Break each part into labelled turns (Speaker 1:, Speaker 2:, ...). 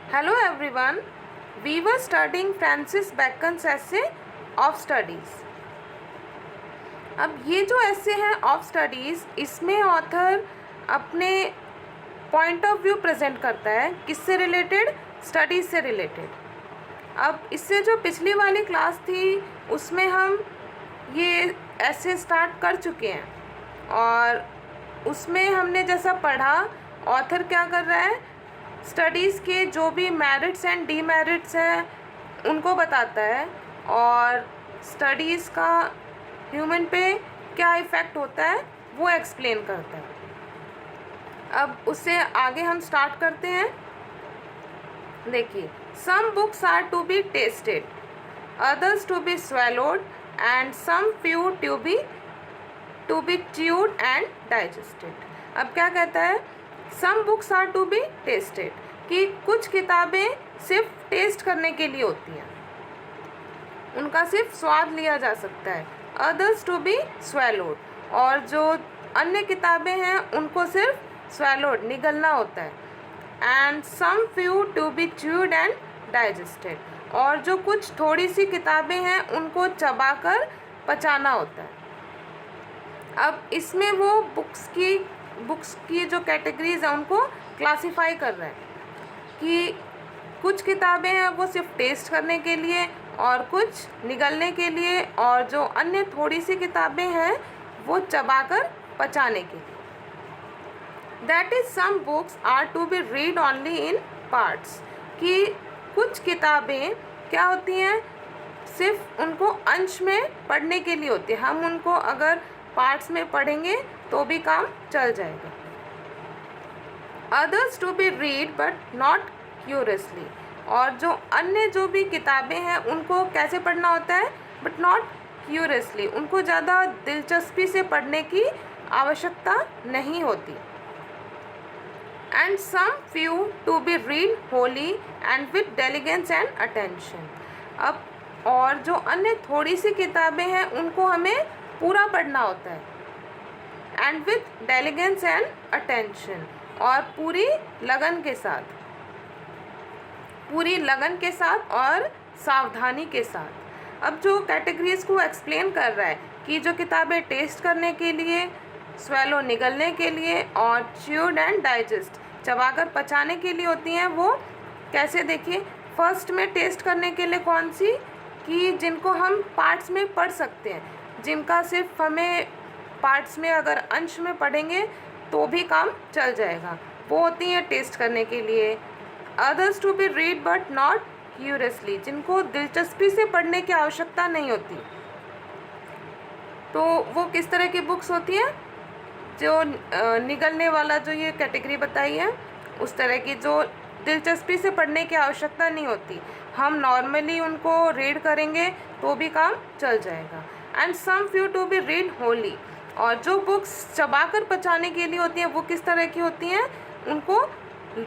Speaker 1: Hello everyone. We were studying Francis Bacon's essay of Studies. अब ये जो ऐसे है ऑफ स्टडीज़, इसमें ऑथर अपने पॉइंट ऑफ व्यू प्रेजेंट करता है किससे रिलेटेड, स्टडीज़ से रिलेटेड। अब इससे जो पिछली वाली क्लास थी उसमें हम ये ऐसे स्टार्ट कर चुके हैं और उसमें हमने जैसा पढ़ा, ऑथर क्या कर रहा है, स्टडीज़ के जो भी मेरिट्स एंड डीमेरिट्स हैं उनको बताता है और स्टडीज़ का ह्यूमन पे क्या इफ़ेक्ट होता है वो एक्सप्लेन करता है। अब उससे आगे हम स्टार्ट करते हैं। देखिए, some books are to be tasted, others to be swallowed and some few to be chewed and digested. अब क्या कहता है, some books are to be tasted, कि कुछ किताबें सिर्फ टेस्ट करने के लिए होती हैं, उनका सिर्फ स्वाद लिया जा सकता है। अदर्स टू बी स्वेलोड, और जो अन्य किताबें हैं उनको सिर्फ स्वेलोड निगलना होता है। And some few to be chewed and digested, और जो कुछ थोड़ी सी किताबें हैं उनको चबाकर पचाना होता है। अब इसमें वो बुक्स की जो कैटेगरीज हैं उनको क्लासिफाई कर रहे हैं कि कुछ किताबें हैं वो सिर्फ टेस्ट करने के लिए और कुछ निगलने के लिए, और जो अन्य थोड़ी सी किताबें हैं वो चबाकर पचाने के लिए। That is some books are to be read only in parts, कि कुछ किताबें क्या होती हैं, सिर्फ उनको अंश में पढ़ने के लिए होती है, हम उनको अगर पार्ट्स में पढ़ेंगे तो भी काम चल जाएगा। Others to be read but not curiously, और जो अन्य जो भी किताबें हैं उनको कैसे पढ़ना होता है, बट नॉट क्यूरियसली, उनको ज़्यादा दिलचस्पी से पढ़ने की आवश्यकता नहीं होती। And some few to be read wholly and with diligence and attention. अब और जो अन्य थोड़ी सी किताबें हैं उनको हमें पूरा पढ़ना होता है, and with diligence and attention, और पूरी लगन के साथ और सावधानी के साथ। अब जो कैटेगरीज को एक्सप्लेन कर रहा है कि जो किताबें टेस्ट करने के लिए, स्वेलो निगलने के लिए और च्यूड एंड डाइजेस्ट चबाकर पचाने के लिए होती हैं, वो कैसे, देखिए। फर्स्ट में टेस्ट करने के लिए कौन सी, कि जिनको हम पार्ट्स में पढ़ सकते हैं, जिनका सिर्फ हमें पार्ट्स में अगर अंश में पढ़ेंगे तो भी काम चल जाएगा, वो होती हैं टेस्ट करने के लिए। Others to be read but not curiously, जिनको दिलचस्पी से पढ़ने की आवश्यकता नहीं होती, तो वो किस तरह की बुक्स होती हैं, जो निगलने वाला जो ये कैटेगरी बताई है उस तरह की, जो दिलचस्पी से पढ़ने की आवश्यकता नहीं होती, हम नॉर्मली उनको रीड करेंगे तो भी काम चल जाएगा। And some few to be read wholly, और जो बुक्स चबाकर पचाने के लिए होती हैं वो किस तरह की होती हैं, उनको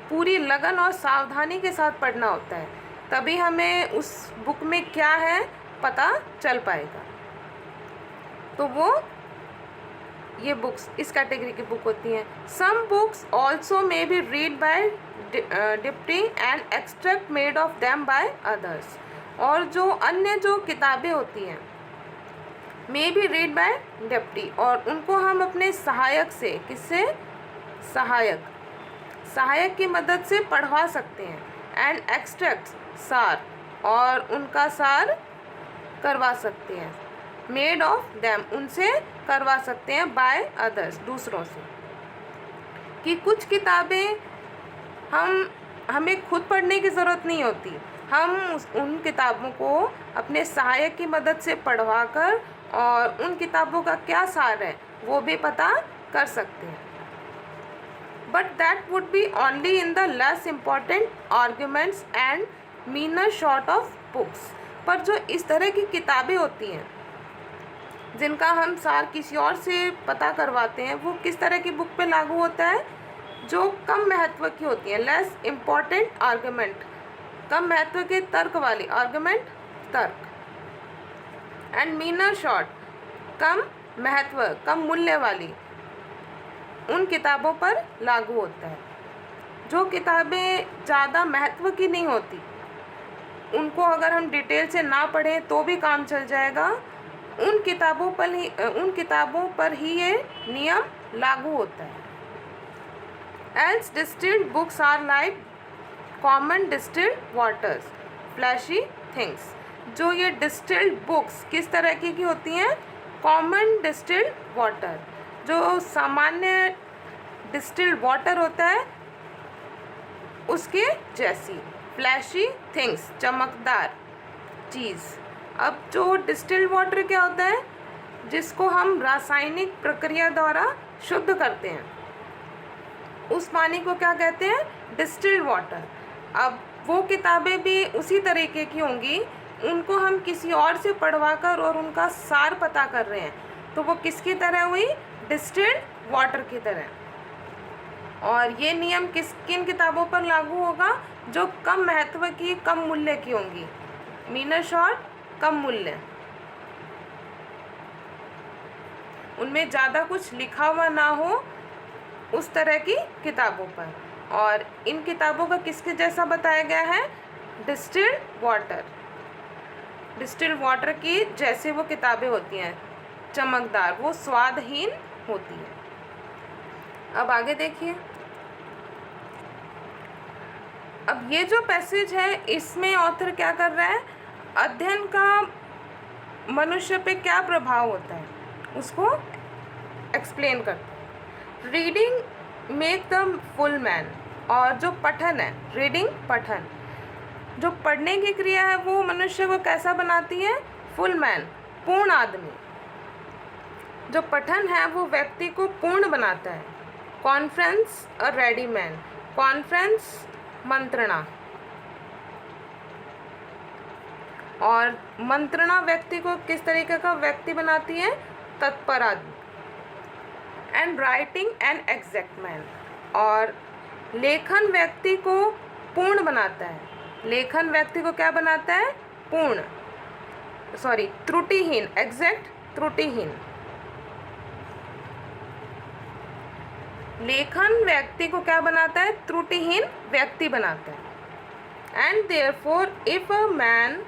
Speaker 1: पूरी लगन और सावधानी के साथ पढ़ना होता है, तभी हमें उस बुक में क्या है पता चल पाएगा। तो वो ये बुक्स इस कैटेगरी की बुक होती हैं। Some books also may be read by deputing and extract made of them by others, और जो अन्य जो किताबें होती हैं may be read by deputy, और उनको हम अपने सहायक से, किससे, सहायक की मदद से पढ़वा सकते हैं। एंड एक्सट्रैक्ट सार, और उनका सार करवा सकते हैं। मेड ऑफ देम, उनसे करवा सकते हैं। बाय अदर्स, दूसरों से, कि कुछ किताबें हमें खुद पढ़ने की ज़रूरत नहीं होती, हम उन किताबों को अपने सहायक की मदद से पढ़वा कर और उन किताबों का क्या सार है वो भी पता कर सकते हैं। But that would be only in the less important arguments and meaner sort of books, पर जो इस तरह की किताबें होती हैं जिनका हम सार किसी और से पता करवाते हैं, वो किस तरह की बुक पे लागू होता है, जो कम महत्व की होती हैं। लेस इम्पॉर्टेंट आर्ग्यूमेंट, कम महत्व के तर्क वाली, आर्ग्यूमेंट तर्क, एंड मीनर शॉर्ट, कम महत्व, कम मूल्य वाली, उन किताबों पर लागू होता है। जो किताबें ज़्यादा महत्व की नहीं होती, उनको अगर हम डिटेल से ना पढ़ें तो भी काम चल जाएगा, उन किताबों पर ही ये नियम लागू होता है। Else distilled books are like common distilled waters, flashy things. जो ये डिस्टिल्ड बुक्स किस तरह की होती हैं? कॉमन डिस्टिल्ड वाटर, जो सामान्य डिस्टिल्ड वाटर होता है उसके जैसी। फ्लैशी थिंग्स, चमकदार चीज़। अब जो डिस्टिल्ड वाटर क्या होता है? जिसको हम रासायनिक प्रक्रिया द्वारा शुद्ध करते हैं, उस पानी को क्या कहते हैं? Distilled water. अब वो किताबें भी उसी तरीके की होंगी, उनको हम किसी और से पढ़वा कर और उनका सार पता कर रहे हैं, तो वो किसकी तरह हुई? डिस्टिल्ड वाटर की तरह। और ये नियम किन किताबों पर लागू होगा? जो कम महत्व की, कम मूल्य की होंगी, मीनर शॉर्ट, कम मूल्य, उनमें ज़्यादा कुछ लिखा हुआ ना हो, उस तरह की किताबों पर। और इन किताबों का किसके जैसा बताया गया है? Distilled water. डिस्टिल्ड वाटर की जैसे वो किताबें होती हैं, चमकदार, वो स्वादहीन होती है। अब आगे देखिए। अब ये जो पैसेज है, इसमें ऑथर क्या कर रहा है? अध्ययन का मनुष्य पे क्या प्रभाव होता है उसको एक्सप्लेन करता है। Reading make the full man. और जो पठन है, रीडिंग पठन, जो पढ़ने की क्रिया है, वो मनुष्य को कैसा बनाती है? फुल मैन, पूर्ण आदमी। जो पठन है वो व्यक्ति को पूर्ण बनाता है। कॉन्फ्रेंस और रेडी मैन। कॉन्फ्रेंस, मंत्रणा, और मंत्रणा व्यक्ति को किस तरीके का व्यक्ति बनाती है? तत्पर आदमी। And writing and exact man. और लेखन व्यक्ति को पूर्ण बनाता है। लेखन व्यक्ति को क्या बनाता है? पूर्ण, त्रुटिहीन, एग्जैक्ट, त्रुटिहीन। लेखन व्यक्ति को क्या बनाता है? त्रुटिहीन व्यक्ति बनाता है। And therefore if a man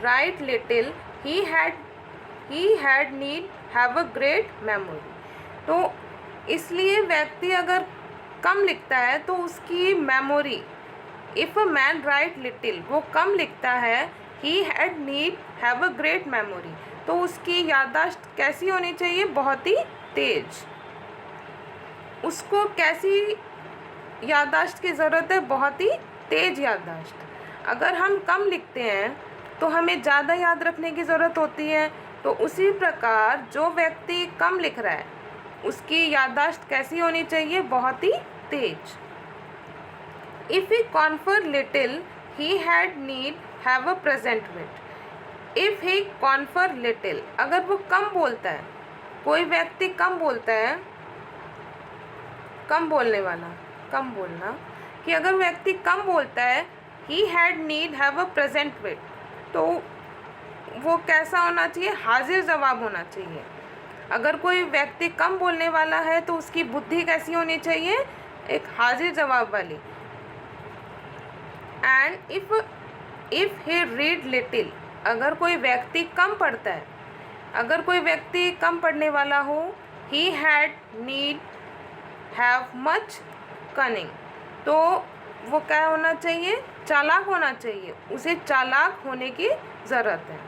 Speaker 1: right little he had need have a great memory. तो इसलिए व्यक्ति अगर कम लिखता है तो उसकी memory, if a man right little, वो कम लिखता है, he had need have a great memory, तो उसकी याददाश्त कैसी होनी चाहिए? बहुत ही तेज। उसको कैसी याददाश्त की ज़रूरत है? बहुत ही तेज याददाश्त। अगर हम कम लिखते हैं तो हमें ज़्यादा याद रखने की ज़रूरत होती है, तो उसी प्रकार जो व्यक्ति कम लिख रहा है उसकी याददाश्त कैसी होनी चाहिए? बहुत ही तेज। If he confer little he had need have a present wit. If he confer little, अगर वो कम बोलता है, कोई व्यक्ति कम बोलता है, कम बोलने वाला, कम बोलना, कि अगर व्यक्ति कम बोलता है, he had need have a present wit, तो वो कैसा होना चाहिए? हाजिर जवाब होना चाहिए। अगर कोई व्यक्ति कम बोलने वाला है तो उसकी बुद्धि कैसी होनी चाहिए? एक हाजिर जवाब वाली। And if he read little, अगर कोई व्यक्ति कम पढ़ता है, अगर कोई व्यक्ति कम पढ़ने वाला हो, ही had need have much cunning, तो वो क्या होना चाहिए? चालाक होना चाहिए, उसे चालाक होने की ज़रूरत है।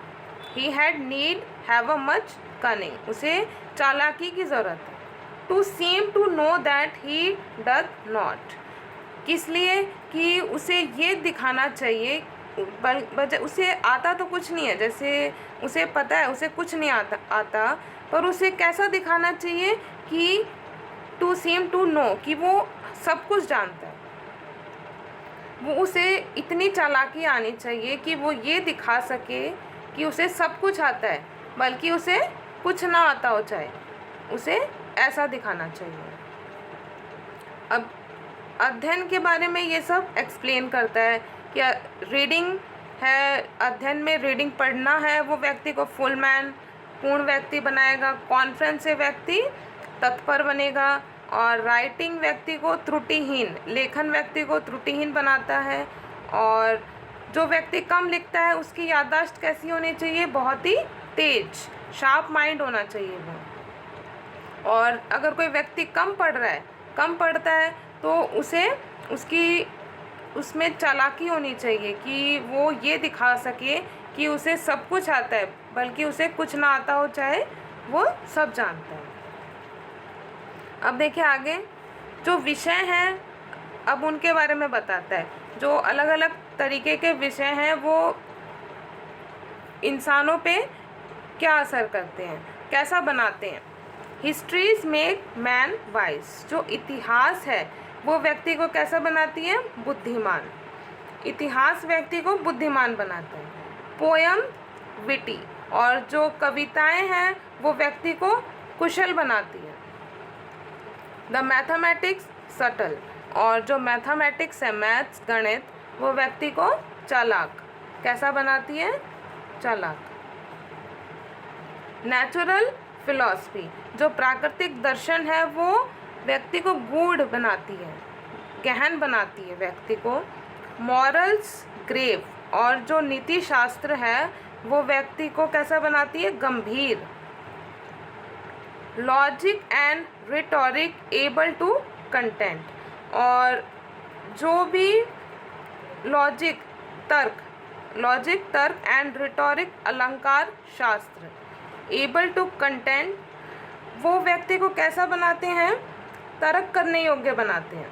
Speaker 1: He had need have a much cunning, उसे चालाकी की ज़रूरत है। To seem to know that he doth not, किस लिए? कि उसे ये दिखाना चाहिए, उसे आता तो कुछ नहीं है, जैसे उसे पता है उसे कुछ नहीं आता, पर उसे कैसा दिखाना चाहिए? कि टू सीम टू नो, कि वो सब कुछ जानता है। वो उसे इतनी चालाकी आनी चाहिए कि वो ये दिखा सके कि उसे सब कुछ आता है, बल्कि उसे कुछ ना आता हो, चाहे उसे ऐसा दिखाना चाहिए। अब अध्ययन के बारे में ये सब एक्सप्लेन करता है कि रीडिंग है, अध्ययन में रीडिंग पढ़ना है, वो व्यक्ति को फुल मैन, पूर्ण व्यक्ति बनाएगा। कॉन्फ्रेंस से व्यक्ति तत्पर बनेगा, और राइटिंग व्यक्ति को त्रुटिहीन, लेखन व्यक्ति को त्रुटिहीन बनाता है। और जो व्यक्ति कम लिखता है उसकी याददाश्त कैसी होनी चाहिए, बहुत ही तेज, शार्प माइंड होना चाहिए वो। और अगर कोई व्यक्ति कम पढ़ता है तो उसे उसमें चालाकी होनी चाहिए कि वो ये दिखा सके कि उसे सब कुछ आता है, बल्कि उसे कुछ ना आता हो चाहे वो सब जानता है। अब देखिए आगे जो विषय हैं, अब उनके बारे में बताता है। जो अलग अलग तरीके के विषय हैं वो इंसानों पे क्या असर करते हैं, कैसा बनाते हैं। हिस्ट्रीज मेक मैन वाइज, जो इतिहास है वो व्यक्ति को कैसा बनाती है, बुद्धिमान। इतिहास व्यक्ति को बुद्धिमान बनाता है। पोयम विटी, और जो कविताएं हैं वो व्यक्ति को कुशल बनाती है। द मैथमेटिक्स सटल, और जो मैथमेटिक्स है, मैथ्स, गणित, वो व्यक्ति को चालाक, कैसा बनाती है, चालाक। नेचुरल फिलॉसफी, जो प्राकृतिक दर्शन है वो व्यक्ति को गूढ़ बनाती है, गहन बनाती है व्यक्ति को। मॉरल्स ग्रेव, और जो नीति शास्त्र है वो व्यक्ति को कैसा बनाती है, गंभीर। Logic and rhetoric able to contend, और जो भी लॉजिक तर्क एंड रिटोरिक अलंकार शास्त्र, एबल टू कंटेंट, वो व्यक्ति को कैसा बनाते हैं, तर्क करने योग्य बनाते हैं।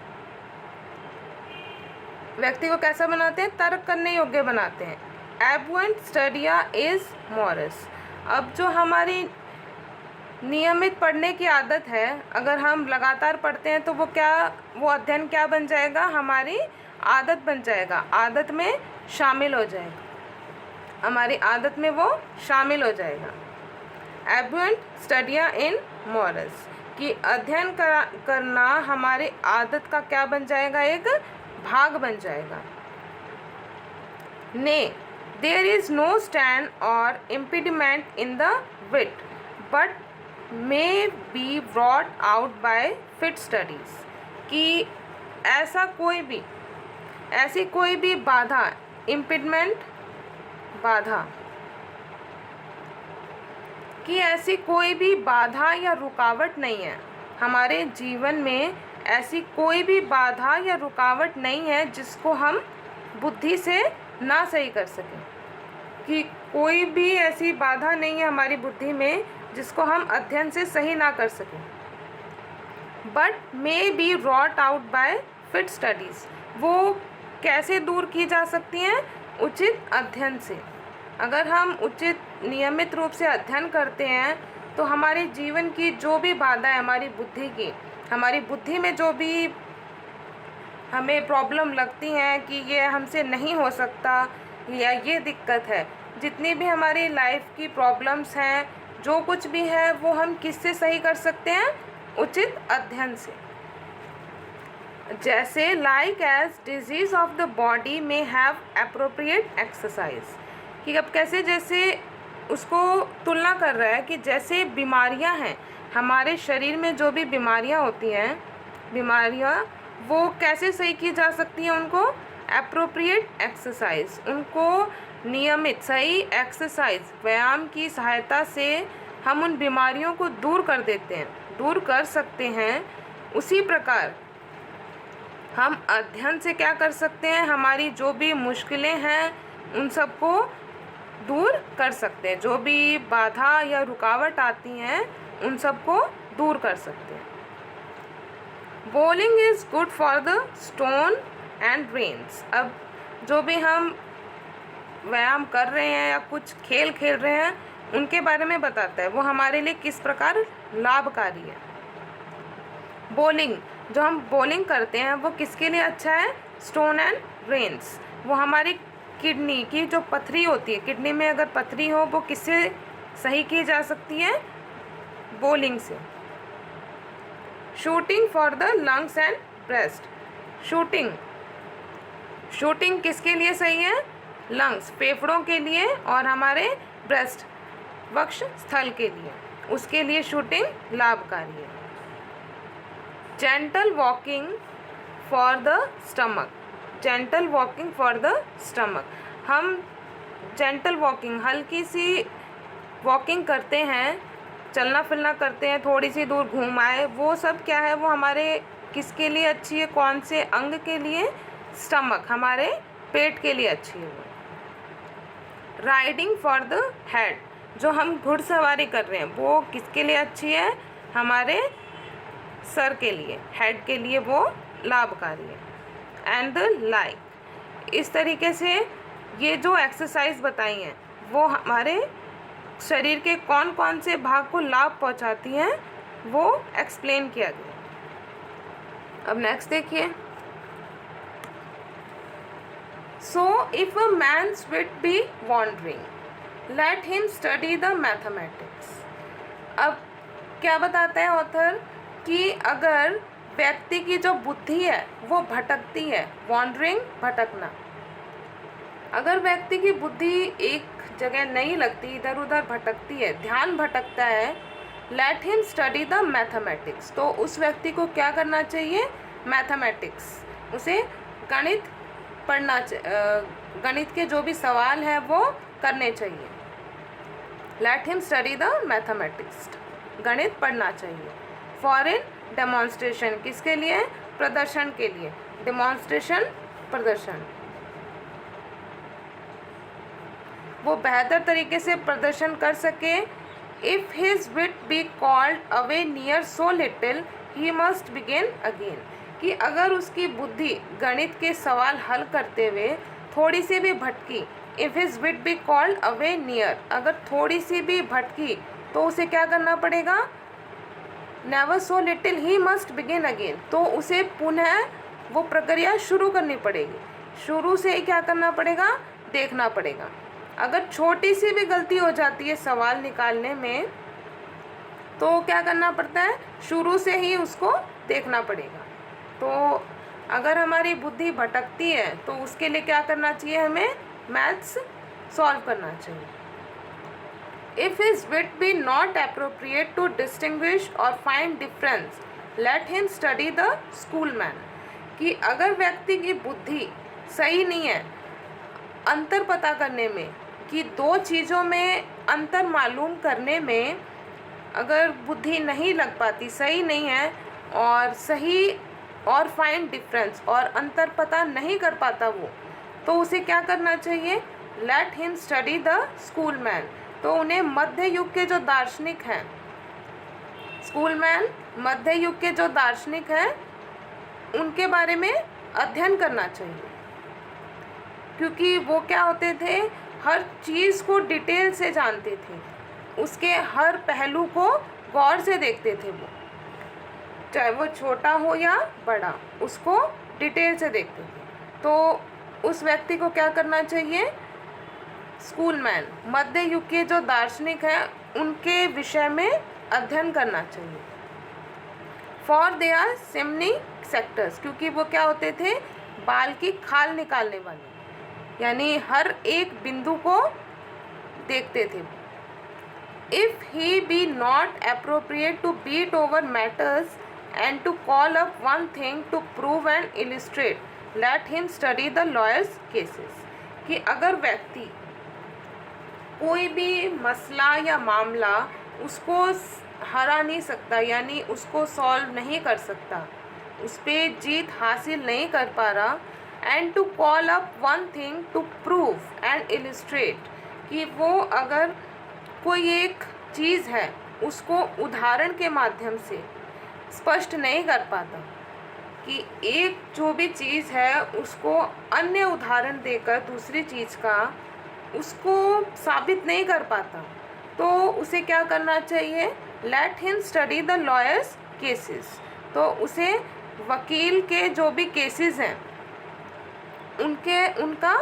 Speaker 1: व्यक्ति को कैसा बनाते हैं, तर्क करने योग्य बनाते हैं। एबुएंट स्टडिया इज मॉरस, अब जो हमारी नियमित पढ़ने की आदत है, अगर हम लगातार पढ़ते हैं तो वो अध्ययन क्या बन जाएगा, हमारी आदत बन जाएगा, आदत में शामिल हो जाएगा, हमारी आदत में वो शामिल हो जाएगा। एबुएंट स्टडिया इन मॉरस, कि अध्ययन करना हमारी आदत का क्या बन जाएगा, एक भाग बन जाएगा। Nay there is no stand और impediment in the wit but may be brought out by fit studies, कि ऐसी कोई भी बाधा, इम्पीडमेंट बाधा, कि ऐसी कोई भी बाधा या रुकावट नहीं है हमारे जीवन में, ऐसी कोई भी बाधा या रुकावट नहीं है जिसको हम बुद्धि से ना सही कर सकें, कि कोई भी ऐसी बाधा नहीं है हमारी बुद्धि में जिसको हम अध्ययन से सही ना कर सकें। But may be wrought out by fit studies, वो कैसे दूर की जा सकती हैं, उचित अध्ययन से। अगर हम उचित नियमित रूप से अध्ययन करते हैं तो हमारे जीवन की जो भी बाधा है, हमारी बुद्धि में जो भी हमें प्रॉब्लम लगती हैं कि ये हमसे नहीं हो सकता या ये दिक्कत है, जितनी भी हमारी लाइफ की प्रॉब्लम्स हैं, जो कुछ भी है, वो हम किससे सही कर सकते हैं, उचित अध्ययन से। जैसे like as disease of the body may have appropriate exercise, कि अब कैसे, जैसे उसको तुलना कर रहा है कि जैसे बीमारियां हैं, हमारे शरीर में जो भी बीमारियां होती हैं, वो कैसे सही की जा सकती हैं, उनको एप्रोप्रिएट एक्सरसाइज, उनको नियमित सही एक्सरसाइज, व्यायाम की सहायता से हम उन बीमारियों को दूर कर सकते हैं। उसी प्रकार हम अध्ययन से क्या कर सकते हैं, हमारी जो भी मुश्किलें हैं उन सबको दूर कर सकते हैं, जो भी बाधा या रुकावट आती हैं उन सबको दूर कर सकते हैं। Bowling is good for the stone and brains, अब जो भी हम व्यायाम कर रहे हैं या कुछ खेल खेल रहे हैं उनके बारे में बताता है, वो हमारे लिए किस प्रकार लाभकारी है। बॉलिंग, जो हम बॉलिंग करते हैं वो किसके लिए अच्छा है, स्टोन एंड ब्रेन्स, वो हमारी किडनी की जो पथरी होती है, किडनी में अगर पथरी हो वो किससे सही की जा सकती है, बॉलिंग से। Shooting for the lungs and breast, shooting किसके लिए सही है, लंग्स, फेफड़ों के लिए, और हमारे ब्रेस्ट, वक्ष स्थल के लिए, उसके लिए शूटिंग लाभकारी है। Gentle walking for the stomach, gentle walking for the stomach. हम जेंटल वॉकिंग, हल्की सी वॉकिंग करते हैं, चलना फिरना करते हैं, थोड़ी सी दूर घूम आए, वो सब क्या है, वो हमारे किसके लिए अच्छी है, कौन से अंग के लिए, स्टमक, हमारे पेट के लिए अच्छी है वो। राइडिंग फॉर द हेड, जो हम घुड़सवारी कर रहे हैं वो किसके लिए अच्छी है, हमारे सर के लिए, हेड के लिए वो लाभकारी है। एंड द लाइक, इस तरीके से ये जो एक्सरसाइज बताई हैं वो हमारे शरीर के कौन कौन से भाग को लाभ पहुंचाती हैं वो एक्सप्लेन किया गया। अब नेक्स्ट देखिए। So if a man's wit be wandering let him study the mathematics. अब क्या बताता है ऑथर कि अगर व्यक्ति की जो बुद्धि है वो भटकती है, वॉन्डरिंग भटकना, अगर व्यक्ति की बुद्धि एक जगह नहीं लगती, इधर उधर भटकती है, ध्यान भटकता है, late him study the mathematics, तो उस व्यक्ति को क्या करना चाहिए, मैथमेटिक्स, उसे गणित पढ़ना, गणित के जो भी सवाल हैं वो करने चाहिए। Late him study the mathematics, गणित पढ़ना चाहिए। फॉर डेमोन्स्ट्रेशन, किसके लिए, प्रदर्शन के लिए, डेमोन्स्ट्रेशन प्रदर्शन, वो बेहतर तरीके से प्रदर्शन कर सके। If his wit be called away near so little he must begin again, कि अगर उसकी बुद्धि गणित के सवाल हल करते हुए थोड़ी सी भी भटकी, if his wit be called away near, अगर थोड़ी सी भी भटकी तो उसे क्या करना पड़ेगा, never so little he must begin again, तो उसे पुनः वो प्रक्रिया शुरू करनी पड़ेगी, शुरू से ही क्या करना पड़ेगा, देखना पड़ेगा। अगर छोटी सी भी गलती हो जाती है सवाल निकालने में तो क्या करना पड़ता है, शुरू से ही उसको देखना पड़ेगा। तो अगर हमारी बुद्धि भटकती है तो उसके लिए क्या करना चाहिए, हमें मैथ्स सॉल्व करना चाहिए। If his wit be not appropriate to distinguish और find difference let him study the school man, कि अगर व्यक्ति की बुद्धि सही नहीं है अंतर पता करने में, कि दो चीज़ों में अंतर मालूम करने में अगर बुद्धि नहीं लग पाती, सही नहीं है, और सही और फाइंड डिफरेंस और अंतर पता नहीं कर पाता वो, तो उसे क्या करना चाहिए, late him study the school man, तो उन्हें मध्य युग के जो दार्शनिक हैं, स्कूल मैन मध्य युग के जो दार्शनिक हैं उनके बारे में अध्ययन करना चाहिए, क्योंकि वो क्या होते थे, हर चीज़ को डिटेल से जानते थे, उसके हर पहलू को गौर से देखते थे, वो चाहे वो छोटा हो या बड़ा, उसको डिटेल से देखते थे। तो उस व्यक्ति को क्या करना चाहिए, स्कूल मैन मध्य युग के जो दार्शनिक हैं उनके विषय में अध्ययन करना चाहिए। फॉर दे आर सिमनी सेक्टर्स, क्योंकि वो क्या होते थे, बाल की खाल निकालने वाले, यानी हर एक बिंदु को देखते थे। If he be not appropriate to beat over matters and to call up one thing to prove and illustrate let him study the lawyers cases, कि अगर व्यक्ति कोई भी मसला या मामला उसको हरा नहीं सकता, यानी उसको सॉल्व नहीं कर सकता, उस पर जीत हासिल नहीं कर पा रहा, and to call up one thing to prove and illustrate, कि वो अगर कोई एक चीज़ है उसको उदाहरण के माध्यम से स्पष्ट नहीं कर पाता, कि एक जो भी चीज़ है उसको अन्य उदाहरण देकर दूसरी चीज़ का उसको साबित नहीं कर पाता, तो उसे क्या करना चाहिए, late him study the lawyers cases, तो उसे वकील के जो भी केसेस हैं उनका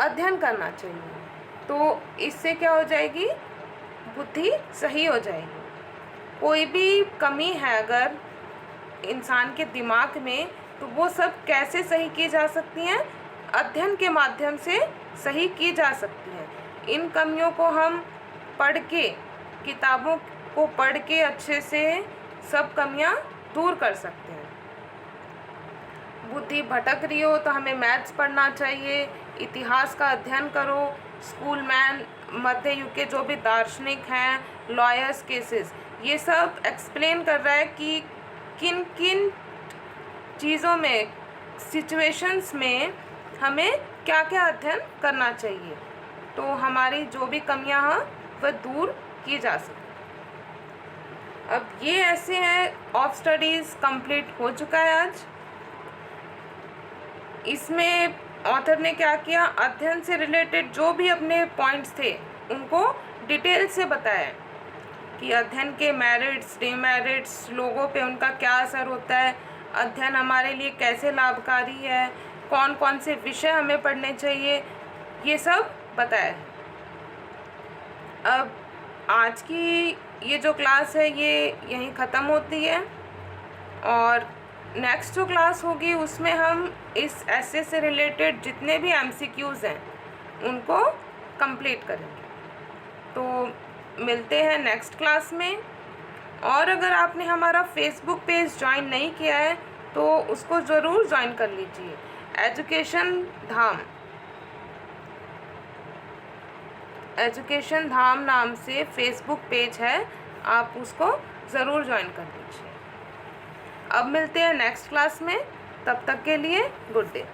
Speaker 1: अध्ययन करना चाहिए। तो इससे क्या हो जाएगी, बुद्धि सही हो जाएगी। कोई भी कमी है अगर इंसान के दिमाग में, तो वो सब कैसे सही की जा सकती हैं, अध्ययन के माध्यम से सही की जा सकती हैं। इन कमियों को हम पढ़ के, किताबों को पढ़ के अच्छे से सब कमियां दूर कर सकते हैं। बुद्धि भटक रही हो तो हमें मैथ्स पढ़ना चाहिए, इतिहास का अध्ययन करो, स्कूल मैन, मध्य युग के जो भी दार्शनिक हैं, लॉयर्स केसेस, ये सब एक्सप्लेन कर रहा है कि किन किन चीज़ों में, सिचुएशंस में हमें क्या क्या अध्ययन करना चाहिए, तो हमारी जो भी कमियां हैं वह दूर की जा सकती। अब ये ऐसे हैं, ऑफ स्टडीज़ कंप्लीट हो चुका है आज। इसमें ऑथर ने क्या किया, अध्ययन से रिलेटेड जो भी अपने पॉइंट्स थे उनको डिटेल से बताया कि अध्ययन के मेरिट्स, डिमेरिट्स, लोगों पे उनका क्या असर होता है, अध्ययन हमारे लिए कैसे लाभकारी है, कौन कौन से विषय हमें पढ़ने चाहिए, ये सब बताया है। अब आज की ये जो क्लास है ये यहीं ख़त्म होती है, और नेक्स्ट जो क्लास होगी उसमें हम इस ऐसे से रिलेटेड जितने भी MCQs हैं उनको कंप्लीट करेंगे। तो मिलते हैं नेक्स्ट क्लास में। और अगर आपने हमारा फेसबुक पेज ज्वाइन नहीं किया है तो उसको ज़रूर ज्वाइन कर लीजिए। एजुकेशन धाम नाम से फेसबुक पेज है, आप उसको ज़रूर ज्वाइन कर लीजिए। अब मिलते हैं नेक्स्ट क्लास में, तब तक के लिए गुड डे।